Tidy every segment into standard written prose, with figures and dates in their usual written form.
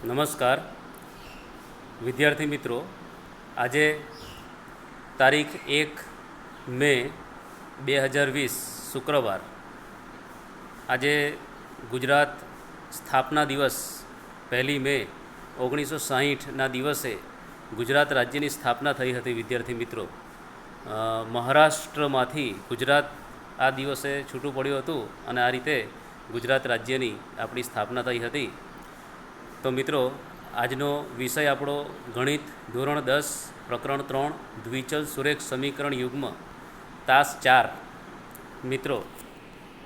નમસ્કાર વિદ્યાર્થી મિત્રો, આજે તારીખ 1 મે 2020 શુક્રવાર, આજે ગુજરાત સ્થાપના દિવસ 1 મે 1960ના દિવસે ગુજરાત રાજ્યની સ્થાપના થઈ હતી. વિદ્યાર્થી મિત્રો, મહારાષ્ટ્રમાંથી ગુજરાત આ દિવસે છૂટું પડ્યું હતું અને આ રીતે ગુજરાત રાજ્યની આપણી સ્થાપના થઈ હતી. તો મિત્રો, આજનો વિષય આપણો ગણિત ધોરણ 10 પ્રકરણ 3 દ્વિચલ સુરેખ સમીકરણ યુગ્મ તાસ 4. મિત્રો,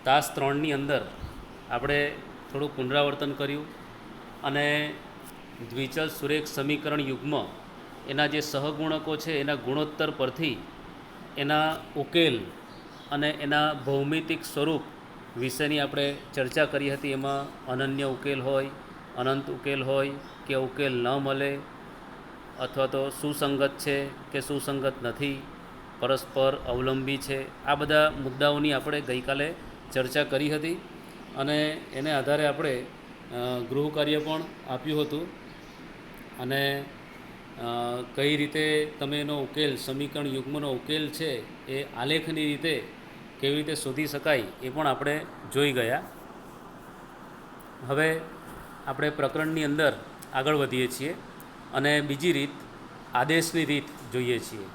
તાસ 3ની અંદર આપણે થોડું પુનરાવર્તન કર્યું અને દ્વિચલ સુરેખ સમીકરણ યુગ્મ એના જે સહગુણકો છે એના ગુણોત્તર પરથી એના ઉકેલ અને એના ભૌમિતિક સ્વરૂપ વિશેની આપણે ચર્ચા કરી હતી. એમાં અનન્ય ઉકેલ હોય, અનંત ઉકેલ હોય કે ઉકેલ ન મળે, અથવા તો સુસંગત છે કે સુસંગત નથી, પરસ્પર અવલંબી છે, આ બધા મુદ્દાઓની આપણે ગઈકાલે ચર્ચા કરી હતી અને એને આધારે આપણે ગૃહ કાર્ય પણ આપ્યું હતું અને કઈ રીતે તમે એનો ઉકેલ, સમીકરણ યુગ્મનો ઉકેલ છે એ આલેખની રીતે કેવી રીતે શોધી શકાય એ પણ આપણે જોઈ ગયા. હવે આપણે પ્રકરણની અંદર આગળ વધીએ છીએ અને બીજી રીત, આદેશની રીત જોઈએ છીએ.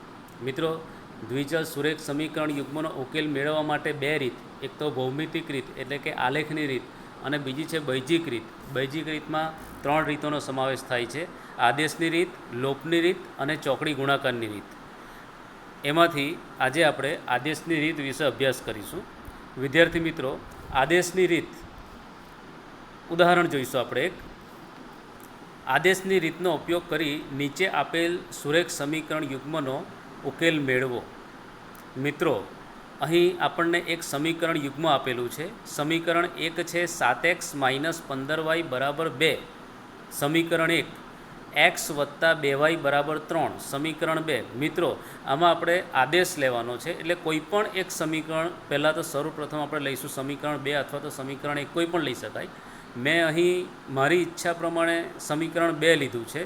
મિત્રો, દ્વિચલ સુરેખ સમીકરણ યુગ્મનો ઉકેલ મેળવવા માટે બે રીત, એક તો ભૌમિતિક રીત એટલે કે આલેખની રીત અને બીજી છે બૈજિક રીત. બૈજિક રીતમાં 3 રીતોનો સમાવેશ થાય છે: આદેશની રીત, લોપની રીત અને ચોકડી ગુણાકારની રીત. એમાંથી આજે આપણે આદેશની રીત વિશે અભ્યાસ કરીશું. વિદ્યાર્થી મિત્રો, આદેશની રીત, ઉદાહરણ જોઈશું આપણે એક. આદેશની રીતનો ઉપયોગ કરી નીચે આપેલ સુરેખ સમીકરણ યુગ્મનો ઉકેલ મેળવો. મિત્રો, અહીં આપણને એક સમીકરણ યુગ્મ આપેલું છે. સમીકરણ 1 છે 7x - 15y = 2. સમીકરણ 1 x + 2y = 3. સમીકરણ 2. મિત્રો, આમાં આપણે આદેશ લેવાનો છે એટલે કોઈ પણ એક સમીકરણ, પહેલાં તો સર્વપ્રથમ આપણે લઈશું સમીકરણ 2 અથવા તો સમીકરણ 1, કોઈ પણ લઈ શકાય. મેં અહીં મારી ઈચ્છા પ્રમાણે સમીકરણ 2 લીધું છે.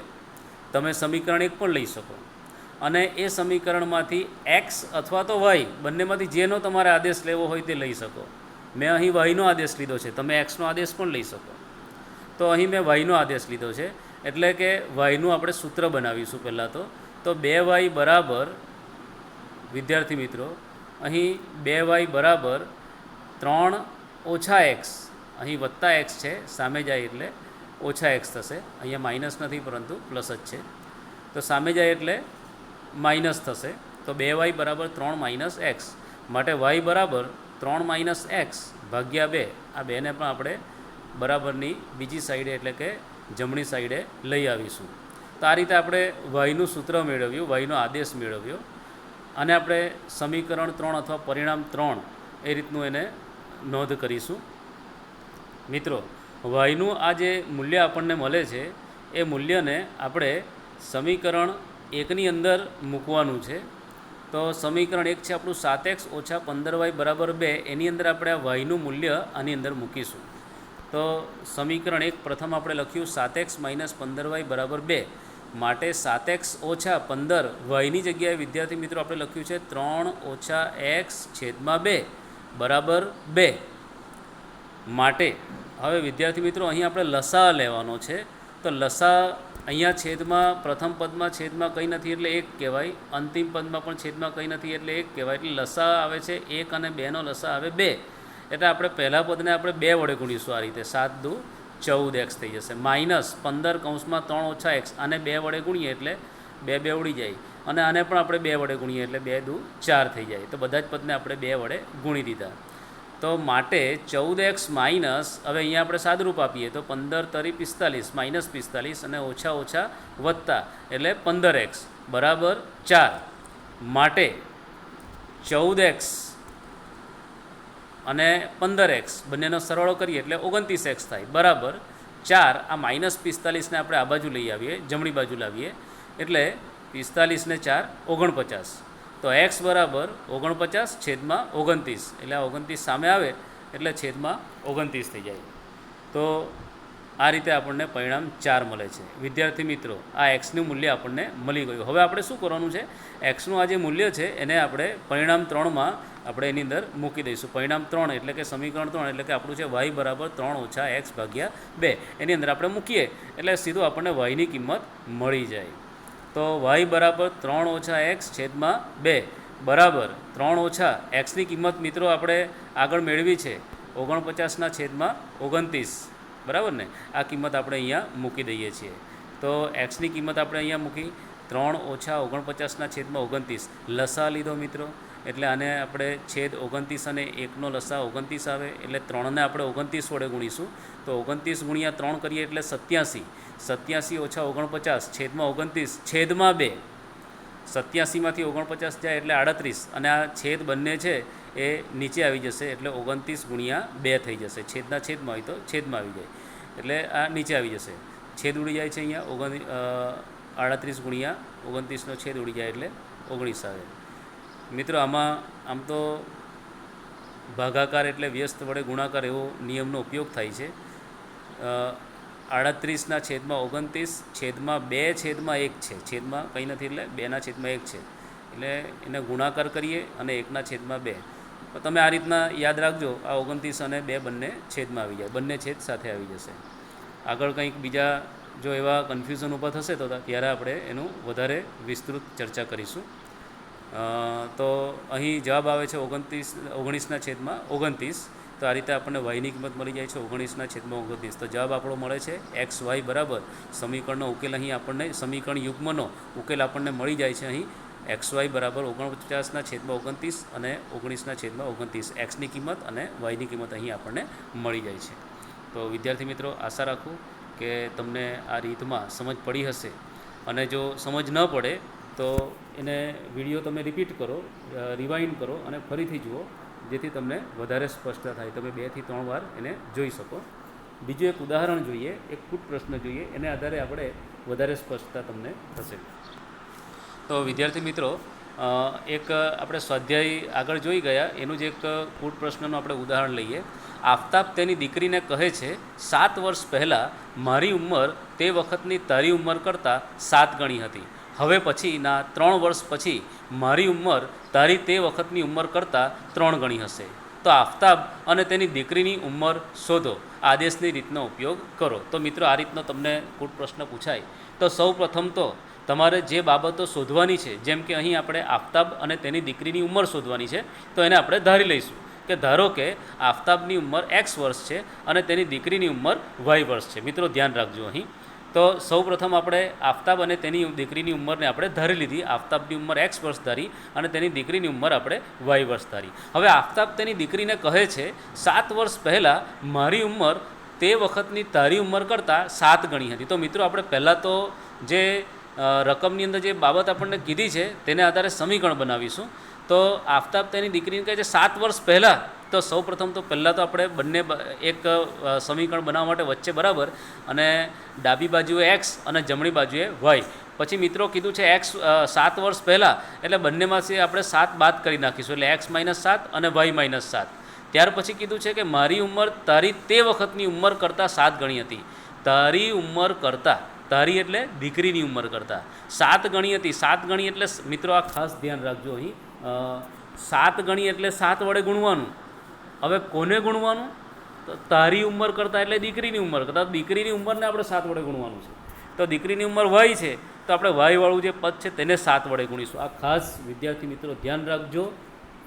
તમે સમીકરણ 1 પણ લઈ શકો અને એ સમીકરણમાંથી એક્સ અથવા તો વાય બંનેમાંથી જેનો તમારે આદેશ લેવો હોય તે લઈ શકો. મેં અહીં વાયનો આદેશ લીધો છે, તમે એક્સનો આદેશ પણ લઈ શકો. તો અહીં મેં વાયનો આદેશ લીધો છે એટલે કે વાયનું આપણે સૂત્ર બનાવીશું પહેલાં તો 2y બરાબર, વિદ્યાર્થી મિત્રો, અહીં 2y બરાબર 3 ઓછા એક્સ, અહીં વત્તા એક્સ છે, સામે જાય એટલે ઓછા એક્સ થશે. અહીંયા માઇનસ નથી પરંતુ પ્લસ જ છે, તો સામે જાય એટલે માઇનસ થશે. તો 2y બરાબર 3 - એક્સ, માટે y બરાબર 3 - એક્સ ભાગ્યા 2. આ 2ને પણ આપણે બરાબરની બીજી સાઈડે એટલે કે જમણી સાઈડે લઈ આવીશું. તો આ રીતે આપણે વાયનું સૂત્ર મેળવ્યું, વાયનો આદેશ મેળવ્યો અને આપણે સમીકરણ 3 અથવા પરિણામ 3 એ રીતનું એને નોંધ કરીશું. મિત્રો, વાયનું આ જે મૂલ્ય આપણને મળે છે એ મૂલ્યને આપણે સમીકરણ 1ની અંદર મૂકવાનું છે. તો સમીકરણ 1 છે આપણું 7x - 15y = 2. એની અંદર આપણે આ વાયનું મૂલ્ય આની અંદર મૂકીશું. તો સમીકરણ 1 પ્રથમ આપણે લખ્યું 7x - 15y = 2. માટે 7x - 15 વાયની જગ્યાએ, વિદ્યાર્થી મિત્રો, આપણે લખ્યું છે 3 - x / 2 બરાબર 2. માટે હવે વિદ્યાર્થી મિત્રો, અહીં આપણે લસા લેવાનો છે. તો લસા અહીંયા છેદમાં, પ્રથમ પદમાં છેદમાં કંઈ નથી એટલે 1 કહેવાય, અંતિમ પદમાં પણ છેદમાં કંઈ નથી એટલે 1 કહેવાય. એટલે લસા આવે છે 1 અને 2નો લસા આવે 2. એટલે આપણે પહેલા પદને આપણે 2 વડે ગુણીશું. આ રીતે 7 દુ 14x થઈ જશે. -15 કૌંસમાં 3 ઓછા એક્સ, આને 2 વડે ગુણીએ એટલે 2 2 ઉડી જાય અને આને પણ આપણે 2 વડે ગુણીએ એટલે 2 દુ 4 થઈ જાય. તો બધા જ પદને આપણે 2 વડે ગુણી દીધા. તો માટે 14x માઇનસ, હવે અહીંયા આપણે સાદરૂપ આપીએ તો 15 તરી 45, -45 અને ઓછા ઓછા વત્તા એટલે 15x બરાબર 4. માટે 14x અને 15x બંનેનો સરવાળો કરીએ એટલે 29x થાય બરાબર 4. આ -45ને આપણે આ બાજુ લઈ આવીએ, જમણી બાજુ લાવીએ એટલે 45 ને 4 49. તો x બરાબર 49 છેદમાં 29, એટલે આ 29 સામે આવે એટલે છેદમાં 29 થઈ જાય. તો આ રીતે આપણને પરિણામ 4 મળે છે. વિદ્યાર્થી મિત્રો, આ એક્સનું મૂલ્ય આપણને મળી ગયું. હવે આપણે શું કરવાનું છે? એક્સનું આ જે મૂલ્ય છે એને આપણે પરિણામ 3માં આપણે એની અંદર મૂકી દઈશું. પરિણામ 3 એટલે કે સમીકરણ 3 એટલે કે આપણું છે y બરાબર 3 ઓછા x ભાગ્યા 2. એની અંદર આપણે મૂકીએ એટલે સીધું આપણને yની કિંમત મળી જાય. તો y બરાબર 3 ઓછા x છેદમાં 2 બરાબર 3 ઓછા એક્સની કિંમત મિત્રો આપણે આગળ મેળવી છે 49ના છેદમાં 29, બરાબર ને? આ કિંમત આપણે અહીંયા મૂકી દઈએ છીએ. તો એક્સની કિંમત આપણે અહીંયા મૂકી 3 ઓછા 49ના છેદમાં 29 લસા લીધો મિત્રો, એટલે આને આપણે છેદ 29 અને 1નો લસા 29 આવે, એટલે 3ને આપણે 29 વડે ગુણીશું. તો 29 ગુણ્યા 3 કરીએ એટલે 87. 87 ઓછા 49 છેદમાં 29 છેદમાં 2. 87માંથી 49 જાય એટલે 38, અને આ છેદ બંને છે એ નીચે આવી જશે એટલે 29 ગુણ્યા 2 થઈ જશે. છેદના છેદમાં હોય તો છેદમાં આવી જાય એટલે આ નીચે આવી જશે. છેદ ઉડી જાય છે અહીંયા 38 ગુણ્યા 29નો છેદ ઉડી જાય એટલે 19 આવે. મિત્રો આમાં આમ તો ભાગાકાર એટલે વ્યસ્ત વડે ગુણાકાર એવો નિયમનો ઉપયોગ થાય છે. 38ના છેદમાં 29 છેદમાં 2 છેદમાં 1 છે, છેદમાં કંઈ નથી એટલે 2ના છેદમાં 1 છે, એટલે એને ગુણાકાર કરીએ અને 1ના છેદમાં 2. તો તમે આ રીતના યાદ રાખજો, આ 29 અને 2 બંને છેદમાં આવી જાય, બંને છેદ સાથે આવી જશે. આગળ કંઈક બીજા જો એવા કન્ફ્યુઝન ઊભા થશે તો ત્યારે આપણે એનું વધારે વિસ્તૃત ચર્ચા કરીશું. તો અહીં જવાબ આવે છે 19ના છેદમાં 29. તો આ રીતે આપણને yની કિંમત મળી જાય છે 19ના છેદમાં 29. તો જવાબ આપણો મળે છે xy બરાબર સમીકરણનો ઉકેલ અહીં આપણને સમીકરણ યુગ્મનો ઉકેલ આપણને મળી જાય છે અહીં xy બરાબર 49ના છેદમાં 29 અને 19ના છેદમાં 29. એક્સની કિંમત અને yની કિંમત અહીં આપણને મળી જાય છે. તો વિદ્યાર્થી મિત્રો, આશા રાખું કે તમને આ રીતમાં સમજ પડી હશે, અને જો સમજ ન પડે તો એને વિડીયો તમે રિપીટ કરો, રિવાઇન્ડ કરો અને ફરીથી જુઓ, જેથી તમને વધારે સ્પષ્ટતા થાય. તમે 2 થી 3 વાર એને જોઈ શકો. બીજું એક ઉદાહરણ જોઈએ, એક કૂટ પ્રશ્ન જોઈએ, એને આધારે આપણે વધારે સ્પષ્ટતા તમને થશે. તો વિદ્યાર્થી મિત્રો, એક આપણે સ્વાધ્યાય આગળ જોઈ ગયા, એનું જ એક કૂટ પ્રશ્નનું આપણે ઉદાહરણ લઈએ. આફતાબ તેની દીકરીને કહે છે, 7 વર્ષ પહેલાં મારી ઉંમર તે વખતની તારી ઉંમર કરતાં 7 ગણી હતી. હવે પછીના 3 વર્ષ પછી મારી ઉંમર તારી તે વખતની ઉંમર કરતાં 3 ગણી હશે. તો આફતાબ અને તેની દીકરીની ઉંમર શોધો. આદેશની રીતનો ઉપયોગ કરો. તો મિત્રો, આ રીતનો તમને કૂટ પ્રશ્ન પૂછાય તો સૌ પ્રથમ તો તમારે જે બાબતો શોધવાની છે, જેમ કે અહીં આપણે આફતાબ અને તેની દીકરીની ઉંમર શોધવાની છે, તો એને આપણે ધારી લઈશું કે ધારો કે આફતાબની ઉંમર x વર્ષ છે અને તેની દીકરીની ઉંમર y વર્ષ છે. મિત્રો ધ્યાન રાખજો અહીં. તો સૌ પ્રથમ આપણે આફતાબ અને તેની દીકરીની ઉંમરને આપણે ધારી લીધી. આફતાબની ઉંમર x વર્ષ ધારી અને તેની દીકરીની ઉંમર આપણે y વર્ષ ધારી. હવે આફતાબ તેની દીકરીને કહે છે, 7 વર્ષ પહેલાં મારી ઉંમર તે વખતની તારી ઉંમર કરતાં 7 ગણી હતી. તો મિત્રો, આપણે પહેલાં તો જે રકમની અંદર જે બાબત આપણને કીધી છે તેને આધારે સમીકરણ બનાવીશું. તો આફતાબ તેની દીકરીને કહે છે 7 વર્ષ પહેલાં. તો સૌ પ્રથમ તો પહેલાં તો આપણે બંને એક સમીકરણ બનાવવા માટે વચ્ચે બરાબર, અને ડાબી બાજુએ x અને જમણી બાજુએ y. પછી મિત્રો કીધું છે x 7 વર્ષ પહેલાં, એટલે બંનેમાંથી આપણે 7 બાદ કરી નાખીશું, એટલે x - 7 અને y - 7. ત્યાર પછી કીધું છે કે મારી ઉંમર તારી તે વખતની ઉંમર કરતાં 7 ગણી હતી. તારી ઉંમર કરતાં, તારી એટલે દીકરીની ઉંમર કરતાં 7 ગણી હતી. 7 ગણી એટલે મિત્રો આ ખાસ ધ્યાન રાખજો અહીં, 7 ગણી એટલે 7 વડે ગુણવાનું. હવે કોને ગુણવાનું? તો તારી ઉંમર કરતાં એટલે દીકરીની ઉંમર કરતાં. દીકરીની ઉંમરને આપણે 7 વડે ગુણવાનું છે. તો દીકરીની ઉંમર y છે, તો આપણે વાળું જે પદ છે તેને 7 વડે ગુણીશું. આ ખાસ વિદ્યાર્થી મિત્રો ધ્યાન રાખજો.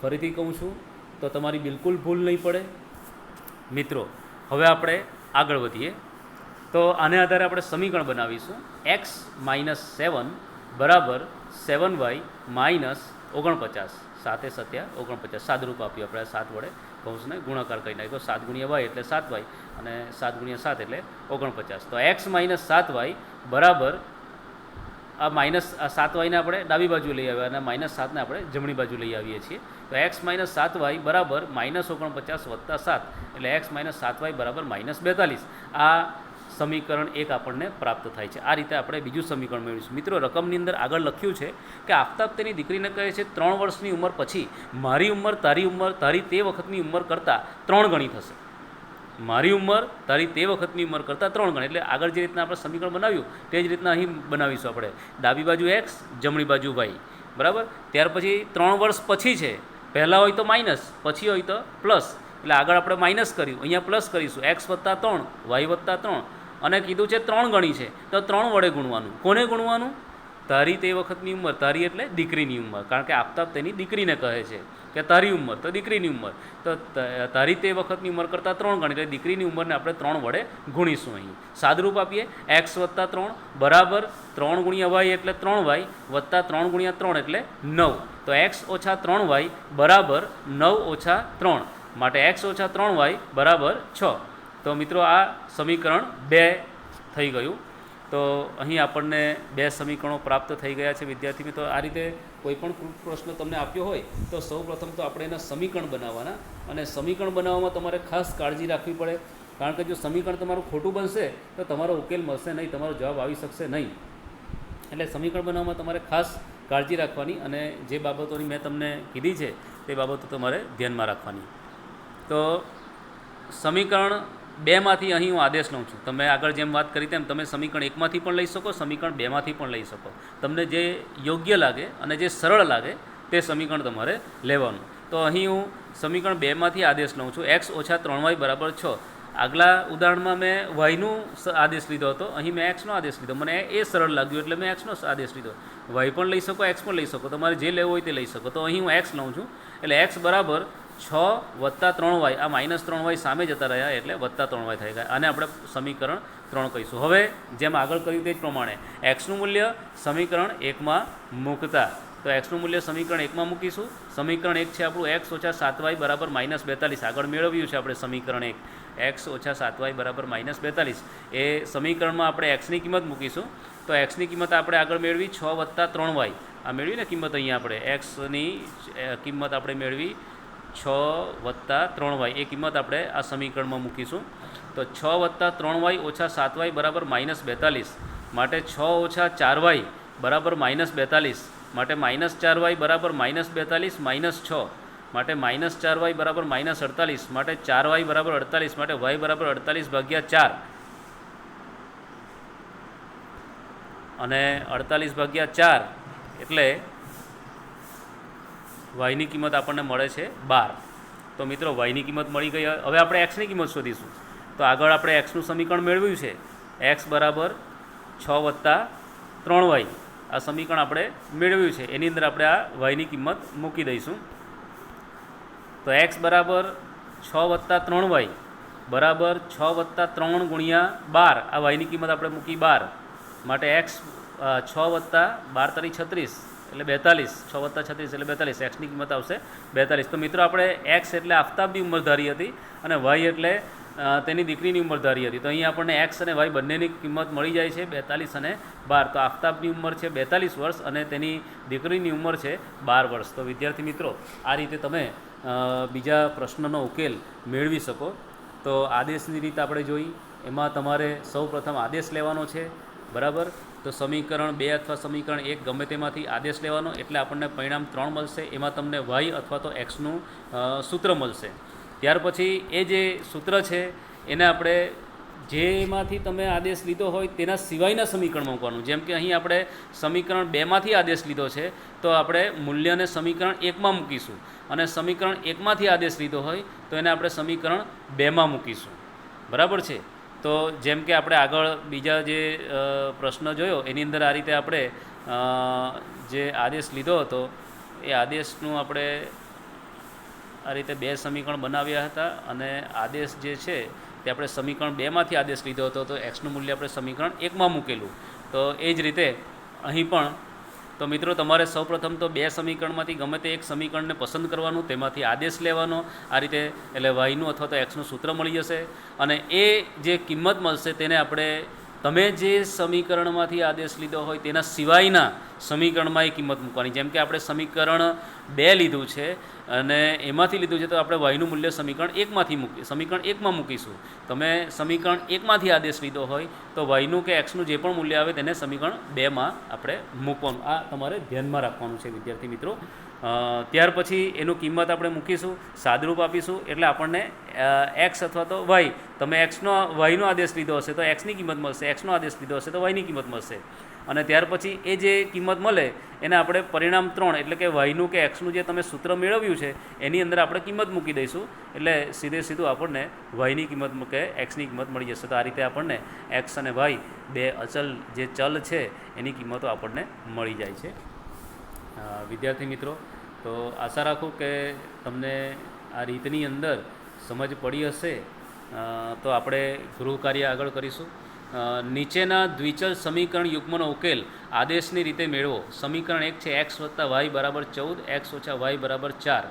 ફરીથી કહું છું તો તમારી બિલકુલ ભૂલ નહીં પડે. મિત્રો હવે આપણે આગળ વધીએ. તો આને આધારે આપણે સમીકરણ બનાવીશું. x - 7 બરાબર 7y - 49. 7 × 7 = 49. સાદરૂપ આપ્યું આપણે 7 વડે કૌંસને ગુણાકાર કરી નાખ્યો. 7 × y એટલે 7y અને 7 × 7 એટલે 49. તો x - 7y બરાબર આ -7yને આપણે ડાબી બાજુ લઈ આવ્યા અને -7ને આપણે જમણી બાજુ લઈ આવીએ છીએ. તો x - 7y બરાબર -49 + 7 એટલે x - 7y બરાબર -42. આ સમીકરણ 1 આપણને પ્રાપ્ત થાય છે. આ રીતે આપણે બીજું સમીકરણ મેળવીશું. મિત્રો રકમની અંદર આગળ લખ્યું છે કે આફતાબ તેની દીકરીને કહે છે 3 વર્ષની ઉંમર પછી મારી ઉંમર તારી તે વખતની ઉંમર કરતાં 3 ગણી થશે. મારી ઉંમર તારી તે વખતની ઉંમર કરતાં 3 ગણી. એટલે આગળ જે રીતના આપણે સમીકરણ બનાવ્યું તે જ રીતના અહીં બનાવીશું આપણે. ડાબી બાજુ એક્સ, જમણી બાજુ વાય, બરાબર. ત્યાર પછી 3 વર્ષ પછી છે, પહેલાં હોય તો માઇનસ, પછી હોય તો પ્લસ. એટલે આગળ આપણે માઇનસ કર્યું, અહીંયા પ્લસ કરીશું. એક્સ વત્તા 3, વાય વત્તા 3, અને કીધું છે 3 ગણી છે તો 3 વડે ગુણવાનું. કોને ગુણવાનું? તારી તે વખતની ઉંમર. તારી એટલે દીકરીની ઉંમર, કારણ કે આપતા તેની દીકરીને કહે છે કે તારી ઉંમર, તો દીકરીની ઉંમર. તો તારી તે વખતની ઉંમર કરતાં 3 ગણી, એટલે દીકરીની ઉંમરને આપણે 3 વડે ગુણીશું. અહીં સાદરૂપ આપીએ, એક્સ વત્તા 3 બરાબર 3 ગુણ્યા વાય એટલે 3 વાય વત્તા 3 ગુણ્યા 3 એટલે 9. તો એક્સ ઓછા 3 વાય બરાબર 9 ઓછા 3, માટે એક્સ ઓછા 3 વાય બરાબર 6. તો મિત્રો આ સમીકરણ 2 થઈ ગયું. તો અહીં આપણને 2 સમીકરણો પ્રાપ્ત થઈ ગયા છે વિદ્યાર્થી મિત્રો. આ રીતે કોઈ પણ પ્રશ્ન તમને આપ્યો હોય તો સૌપ્રથમ તો આપણે એના સમીકરણ બનાવવાના, અને સમીકરણ બનાવવામાં તમારે ખાસ કાળજી રાખવી પડે, કારણ કે જો સમીકરણ તમારું ખોટું બનશે તો તમારો ઉકેલ મળશે નહીં, તમારો જવાબ આવી શકશે નહીં. એટલે સમીકરણ બનાવવામાં તમારે ખાસ કાળજી રાખવાની, અને જે બાબતોની મેં તમને કીધી છે તે બાબતો તમારે ધ્યાનમાં રાખવાની. તો સમીકરણ 2માંથી અહીં હું આદેશ લઉં છું. તમે આગળ જેમ વાત કરી તેમ તમે સમીકરણ 1માંથી પણ લઈ શકો, સમીકરણ 2માંથી પણ લઈ શકો. તમને જે યોગ્ય લાગે અને જે સરળ લાગે તે સમીકરણ તમારે લેવાનું. તો અહીં હું સમીકરણ 2માંથી આદેશ લઉં છું. એક્સ ઓછા 3y બરાબર 6. આગલા ઉદાહરણમાં મેં વાયનું આદેશ લીધો હતો, અહીં મેં એક્સનો આદેશ લીધો. મને એ સરળ લાગ્યું એટલે મેં એક્સનો આદેશ લીધો. વાય પણ લઈ શકો, એક્સ પણ લઈ શકો, તમારે જે લેવું હોય તે લઈ શકો. તો અહીં હું એક્સ લઉં છું, એટલે એક્સ બરાબર 6 વત્તા 3y. આ -3y સામે જતા રહ્યા એટલે વત્તા 3y થઈ ગયા. આને આપણે સમીકરણ 3 કહીશું. હવે જેમ આગળ કર્યું તે જ પ્રમાણે એક્સનું મૂલ્ય સમીકરણ 1માં મૂકતા. તો એક્સનું મૂલ્ય સમીકરણ 1માં મૂકીશું. સમીકરણ 1 છે આપણું એક્સ ઓછા 7y બરાબર -42. આગળ મેળવ્યું છે આપણે સમીકરણ 1, એક્સ ઓછા 7y બરાબર -42. એ સમીકરણમાં આપણે એક્સની કિંમત મૂકીશું. તો એક્સની કિંમત આપણે આગળ મેળવી 6 વત્તા 3y. આ મેળવી ને કિંમત અહીંયા આપણે એક્સની કિંમત આપણે મેળવી 6 વત્તા 3y. એ કિંમત આપણે આ સમીકરણમાં મૂકીશું. તો 6 વત્તા 3y ઓછા 7y બરાબર -42, માટે 6 ઓછા 4y બરાબર -42, માટે -4y બરાબર -42 -6, માટે -4y બરાબર -48, માટે 4y બરાબર 48, માટે y બરાબર 48/4, અને 48/4 એટલે વાયની કિંમત આપણને મળે છે 12. તો મિત્રો વાયની કિંમત મળી ગઈ. હવે આપણે એક્સની કિંમત શોધીશું. તો આગળ આપણે એક્સનું સમીકરણ મેળવ્યું છે, એક્સ બરાબર 6 વત્તા 3y. આ સમીકરણ આપણે મેળવ્યું છે, એની અંદર આપણે આ વાયની કિંમત મૂકી દઈશું. તો એક્સ બરાબર 6 વત્તા 3y બરાબર 6 વત્તા 3 ગુણ્યા 12. આ વાયની કિંમત આપણે મૂકી 12, માટે એક્સ 6 વત્તા 12 તારી 36 એટલે 42, 6 વત્તા 36 એટલે 42. એક્સની કિંમત આવશે 42. તો મિત્રો આપણે એક્સ એટલે આફતાબની ઉંમર ધારી હતી, અને વાય એટલે તેની દીકરીની ઉંમર ધારી હતી. તો અહીં આપણને એક્સ અને વાય બંનેની કિંમત મળી જાય છે 42 અને 12. તો આફતાબની ઉંમર છે 42 વર્ષ અને તેની દીકરીની ઉંમર છે 12 વર્ષ. તો વિદ્યાર્થી મિત્રો આ રીતે તમે બીજા પ્રશ્નનો ઉકેલ મેળવી શકો. તો આદેશની રીત આપણે જોઈ, એમાં તમારે સૌ પ્રથમ આદેશ લેવાનો છે, બરાબર. તો સમીકરણ 2 અથવા સમીકરણ 1 ગમે તેમાંથી આદેશ લેવાનો, એટલે આપણને પરિણામ 3 મળશે. એમાં તમને વાય અથવા તો એક્સનું સૂત્ર મળશે. ત્યાર પછી એ જે સૂત્ર છે એને આપણે જેમાંથી તમે આદેશ લીધો હોય તેના સિવાયના સમીકરણમાં મૂકવાનું. જેમ કે અહીં આપણે સમીકરણ 2માંથી આદેશ લીધો છે, તો આપણે મૂલ્યને સમીકરણ 1માં મૂકીશું, અને સમીકરણ 1માંથી આદેશ લીધો હોય તો એને આપણે સમીકરણ 2માં મૂકીશું, બરાબર છે. તો જેમ કે આપણે આગળ બીજા જે પ્રશ્ન જોયો એની અંદર આ રીતે આપણે જે આદેશ લીધો હતો એ આદેશનું આપણે આ રીતે 2 સમીકરણ બનાવ્યા હતા, અને આદેશ જે છે તે આપણે સમીકરણ 2માંથી આદેશ લીધો હતો, તો એક્સનું મૂલ્ય આપણે સમીકરણ 1માં મૂકેલું. તો એ જ રીતે અહીં પણ તો મિત્રો તમારે સૌપ્રથમ તો 2 સમીકરણમાંથી ગમે તે એક સમીકરણને પસંદ કરવાનું, તેમાંથી આદેશ લેવાનો. આ રીતે એટલે વાયનું અથવા તો એક્સનું સૂત્ર મળી જશે, અને એ જે કિંમત મળશે તેને આપણે તમે જે સમીકરણમાંથી આદેશ લીધો હોય તેના સિવાયના સમીકરણમાં એ કિંમત મૂકવાની. જેમ કે આપણે સમીકરણ 2 લીધું છે અને એમાંથી લીધું છે તો આપણે વાયનું મૂલ્ય સમીકરણ એકમાં મૂકીશું. તમે સમીકરણ એકમાંથી આદેશ લીધો હોય તો વાયનું કે એક્સનું જે પણ મૂલ્ય આવે તેને સમીકરણ 2માં આપણે મૂકવાનું. આ તમારે ધ્યાનમાં રાખવાનું છે વિદ્યાર્થી મિત્રો. ત્યાર પછી એનું કિંમત આપણે મૂકીશું, સાદરૂપ આપીશું, એટલે આપણને એક્સ અથવા તો વાય, તમે વાયનો આદેશ લીધો હશે તો એક્સની કિંમત મળશે, એક્સનો આદેશ લીધો હશે તો વાયની કિંમત મળશે. અને ત્યાર પછી એ જે કિંમત મળે એને આપણે પરિણામ 3 એટલે કે વાયનું કે એક્સનું જે તમે સૂત્ર મેળવ્યું છે એની અંદર આપણે કિંમત મૂકી દઈશું, એટલે સીધું આપણને વાયની કિંમત કે એક્સની કિંમત મળી જશે. તો આ રીતે આપણને એક્સ અને વાય બે અચલ જે ચલ છે એની કિંમતો આપણને મળી જાય છે. વિદ્યાર્થી મિત્રો, તો આશા રાખું કે તમને આ રીતની અંદર સમજ પડી હશે. તો આપણે ગૃહ કાર્ય આગળ કરીશું. નીચેના દ્વિચલ સમીકરણ યુગ્મનો ઉકેલ આદેશની રીતે મેળવો. સમીકરણ 1 છે એક્સ વત્તા વાય બરાબર 14, એક્સ ઓછા વાય બરાબર 4.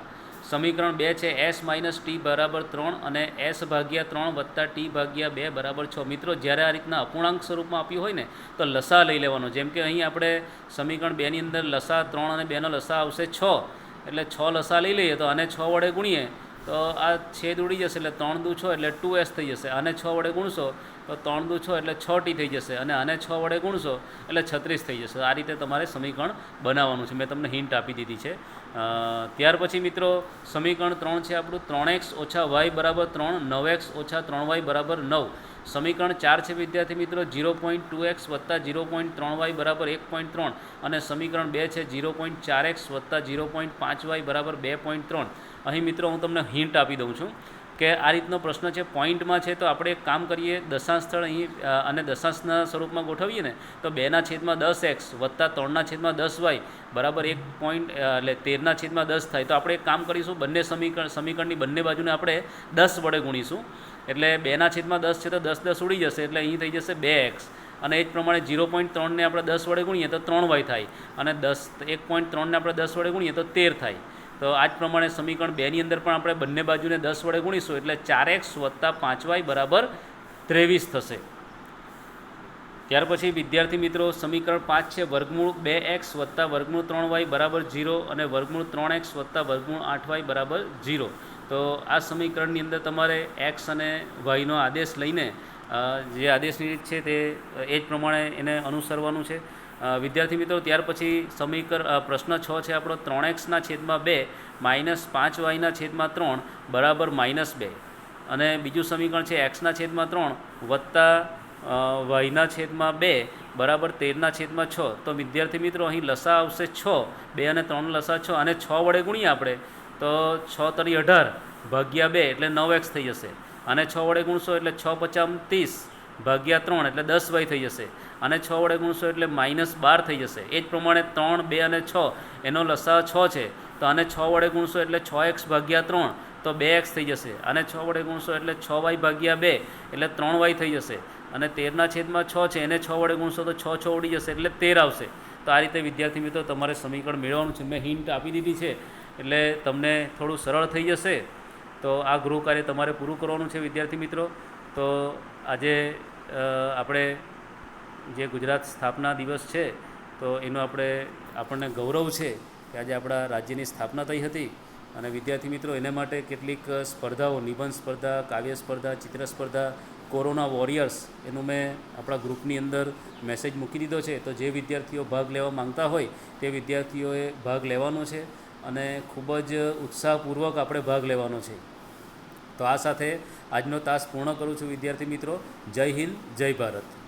સમીકરણ 2 છે એસ માઇનસ ટી બરાબર 3 અને એસ ભાગ્યા 3 વત્તા ટી ભાગ્યા 2 બરાબર 6. મિત્રો, જ્યારે આ રીતના અપૂર્ણાંક સ્વરૂપમાં આપ્યું હોય ને તો લસા લઈ લેવાનો. જેમ કે અહીં આપણે સમીકરણ 2ની અંદર લસા 3 અને 2નો લસા આવશે 6, એટલે 6 લસા લઈ લઈએ તો આને 6 વડે ગુણીએ તો આ છેદ ઉડી જશે, એટલે 3 દુ 6 એટલે 2s થઈ જશે. આને 6 વડે ગુણશો તો 3 દુ 6 એટલે 6t થઈ જશે, અને આને 6 વડે ગુણશો એટલે 36 થઈ જશે. આ રીતે તમારે સમીકરણ બનાવવાનું છે. મેં તમને હિન્ટ આપી દીધી છે. ત્યાર પછી મિત્રો સમીકરણ 3 છે આપણું 3x ઓછા વાય બરાબર 3, 9x ઓછા 3y બરાબર 9. સમીકરણ 4 છે વિદ્યાર્થી મિત્રો 0.2x વત્તા 0.3y બરાબર 1.3, અને સમીકરણ 2 છે 0.4x વત્તા 0.5y બરાબર 2.3. અહીં મિત્રો હું તમને હિન્ટ આપી દઉં છું કે આ રીતનો પ્રશ્ન છે, પોઈન્ટમાં છે, તો આપણે એક કામ કરીએ, દશાંશ સ્થળ અહીં અને દશાંશના સ્વરૂપમાં ગોઠવીએ ને તો 2/10x વત્તા 3/10y બરાબર 1 પોઈન્ટ એટલે 13/10 થાય. તો આપણે એક કામ કરીશું, બંને સમીકરણની બંને બાજુને આપણે 10 વડે ગુણીશું, એટલે 2/10 છે તો 10 10 ઉડી જશે, એટલે અહીં થઈ જશે 2x. અને એ જ પ્રમાણે 0.3ને આપણે 10 વડે ગુણીએ તો 3y થાય, અને 1.3ને આપણે 10 વડે ગુણીએ તો 13 થાય. તો આ જ પ્રમાણે સમીકરણ 2ની અંદર પણ આપણે બંને બાજુને 10 વડે ગુણીશું, એટલે 4x વત્તા 5y બરાબર 23 થશે. ત્યાર પછી વિદ્યાર્થી મિત્રો સમીકરણ 5 છે વર્ગમૂળ 2x વત્તા વર્ગમૂળ 3y બરાબર 0 અને વર્ગમૂળ 3x વત્તા વર્ગમૂળ 8y બરાબર 0. તો આ સમીકરણની અંદર તમારે x અને yનો આદેશ લઈને જે આદેશની રીત છે તે એ જ પ્રમાણે એને અનુસરવાનું છે. વિદ્યાર્થી મિત્રો, ત્યાર પછી પ્રશ્ન 6 છે આપણો 3x/2 માઇનસ 5y/3 બરાબર -2, અને બીજું સમીકરણ છે x/3 વત્તા y/2 બરાબર 13/6. તો વિદ્યાર્થી મિત્રો અહીં લસા આવશે 6, 2 અને 3 લસા 6, અને 6 વડે ગુણીએ આપણે તો 6 તરી 18 ભાગ્યા 2 એટલે 9x થઈ જશે, અને 6 વડે ગુણશો એટલે 6 × 5 = 30 ભાગ્યા 3 એટલે 10y થઈ જશે, અને 6 વડે ગુણશો એટલે -12 થઈ જશે. એ જ પ્રમાણે 3, 2 અને 6 એનો લસા 6 છે, તો આને 6 વડે ગુણશો એટલે 6x ભાગ્યા 3 તો 2x થઈ જશે, અને 6 વડે ગુણશો એટલે 6y ભાગ્યા 2 એટલે 3y થઈ જશે, અને 13/6 છે એને 6 વડે ગુણશો તો 6 6 ઉડી જશે એટલે 13 આવશે. તો આ રીતે વિદ્યાર્થી મિત્રો તમારે સમીકરણ મેળવવાનું છે. મેં હિન્ટ આપી દીધી છે એટલે તમને થોડું સરળ થઈ જશે. તો આ ગૃહ કાર્ય તમારે પૂરું કરવાનું છે વિદ્યાર્થી મિત્રો. તો આજે આપણે જે ગુજરાત સ્થાપના દિવસ છે તો એનું આપણને ગૌરવ છે કે આજે આપણા રાજ્યની સ્થાપના થઈ હતી, અને વિદ્યાર્થી મિત્રો એના માટે કેટલીક સ્પર્ધાઓ, નિબંધ સ્પર્ધા, કાવ્ય સ્પર્ધા, ચિત્ર સ્પર્ધા, કોરોના વોરિયર્સ એનું મેં આપણા ગ્રુપની અંદર મેસેજ મૂકી દીધો છે. તો જે વિદ્યાર્થીઓ ભાગ લેવા માંગતા હોય તે વિદ્યાર્થીઓએ ભાગ લેવાનો છે, અને ખૂબ જ ઉત્સાહપૂર્વક આપણે ભાગ લેવાનો છે. તો આ સાથે આજનો તાસ પૂર્ણ કરું છું વિદ્યાર્થી મિત્રો. જય હિન્દ, જય ભારત.